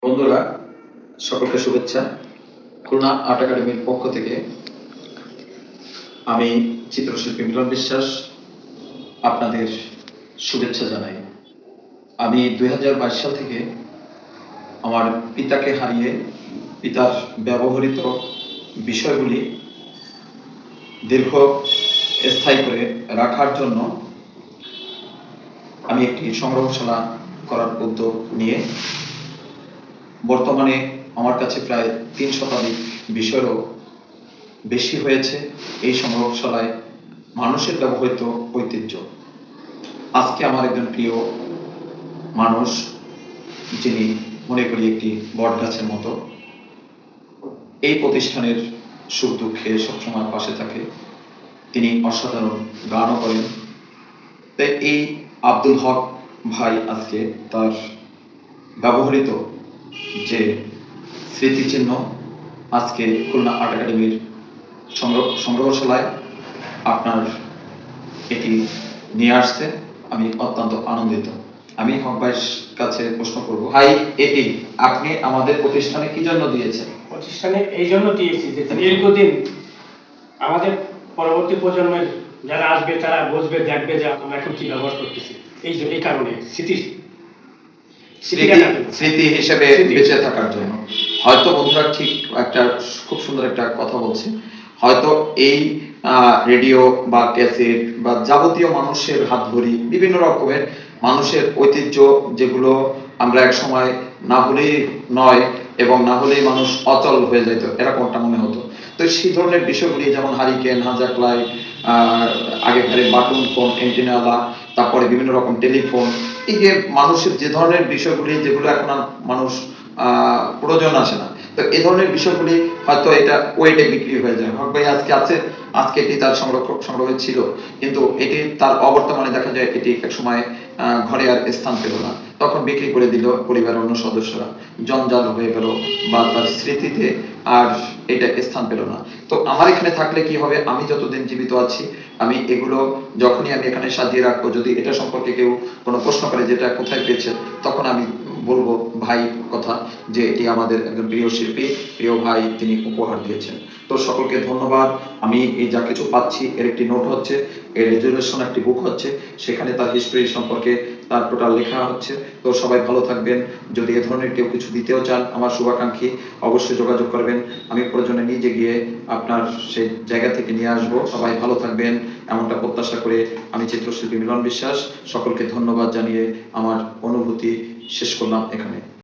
বন্ধুরা, সকলকে শুভেচ্ছা। খুলনা আর্ট একাডেমির পক্ষ থেকে আমি চিত্রশিল্পী মিলন বিশ্বাস আপনাদের শুভেচ্ছা জানাই। আমি 2022 সাল থেকে আমার পিতাকে হারিয়ে পিতার ব্যবহৃত বিষয়গুলি দীর্ঘস্থায়ী করে রাখার জন্য আমি একটি সংগ্রহশালা করার উদ্যোগ নিয়ে বর্তমানে আমার কাছে প্রায় 3 শতাধিক বিষয়েরও বেশি হয়েছে এই সংগ্রহশালায় মানুষের ব্যবহৃত ঐতিহ্য। আজকে আমার একজন প্রিয় মানুষ, যিনি মনে করি একটি বটগাছের মতো, এই প্রতিষ্ঠানের সুখ দুঃখে সবসময় পাশে থাকে। তিনি অসাধারণ গানও করেন। তাই এই আব্দুল হক ভাই আজকে তার ব্যবহৃত যে স্মৃতিচিহ্ন আজকে খুলনা আর্ট একাডেমির সংগ্রহশালায় আপনার এটি নিয়ে আসছে। আমি অত্যন্ত আনন্দিত। আমি হক ভাইয়ের কাছে প্রশ্ন করব, ভাই এটি আপনি আমাদের প্রতিষ্ঠানে কি জন্য দিয়েছেন? প্রতিষ্ঠানে এই জন্য দিয়েছি যে দীর্ঘদিন আমাদের পরবর্তী প্রজন্মের যারা আসবে তারা বুঝবে, দেখবে যে আমরা এখন কি ব্যবহার করতেছি। এই কারণে স্মৃতি হিসেবে বেঁচে থাকার জন্য। হয়তো বন্ধুরা ঠিক একটা খুব সুন্দর একটা কথা বলছে, হয়তো এই রেডিও বা ক্যাসেট বা যাবতীয় মানুষের হাতঘড়ি, বিভিন্ন রকমের মানুষের ঐতিহ্য, যেগুলো আমরা এক সময় না হলেই নয় এবং না হলেই মানুষ অচল হয়ে যেত, এরকমটা মনে হতো। তো সেই ধরনের বিষয়গুলি যেমন হারিকেন, হাজাক লাইট, আগেকার বাটন ফোন, এন্টিনাওয়ালা, তারপরে বিভিন্ন রকম টেলিফোন, এই যে মানুষের যে ধরনের বিষয়গুলি যেগুলো এখন আর মানুষ প্রয়োজন আসে না, তো এই ধরনের বিষয়গুলি হয়তো এটা ওয়েটে বিক্রি হয়ে যায়। হক ভাই আজকে আছে, আজকে এটি তার সংগ্রহে ছিল, কিন্তু এটি তার অবর্তমানে দেখা যায় এটি এক সময় ঘরে আর স্থান পেল না, তখন বিক্রি করে দিল পরিবারের অন্য সদস্যরা, জঞ্জাল হয়ে গেল বা তার স্মৃতিতে আর এটা স্থান পেল না। তো আমার এখানে থাকলে কি হবে, আমি যতদিন জীবিত আছি আমি এগুলো যখনই আমি এখানে সাজিয়ে রাখবো, যদি এটা সম্পর্কে কেউ কোনো প্রশ্ন করে যেটা কোথায় পেয়েছে, তখন আমি বলবো ভাই কথা, যে এটি আমাদের একজন প্রিয় শিল্পী, প্রিয় ভাই, তিনি উপহার দিয়েছেন। তো সকলকে ধন্যবাদ। আমি এই যা কিছু পাচ্ছি এর একটি নোট হচ্ছে, এর রেজুলেশন একটি বুক হচ্ছে, সেখানে তার হিস্ট্রি সম্পর্কে তার টোটাল লেখা হচ্ছে। তো সবাই ভালো থাকবেন। যদি এ ধরনের কেউ কিছু দিতেও চান, আমার শুভাকাঙ্ক্ষী, অবশ্যই যোগাযোগ করবেন। আমি প্রয়োজনে নিজে গিয়ে আপনার সেই জায়গা থেকে নিয়ে আসবো। সবাই ভালো থাকবেন এমনটা প্রত্যাশা করে আমি চিত্রশিল্পী মিলন বিশ্বাস সকলকে ধন্যবাদ জানিয়ে আমার অনুভূতি শেষ করলাম এখানে।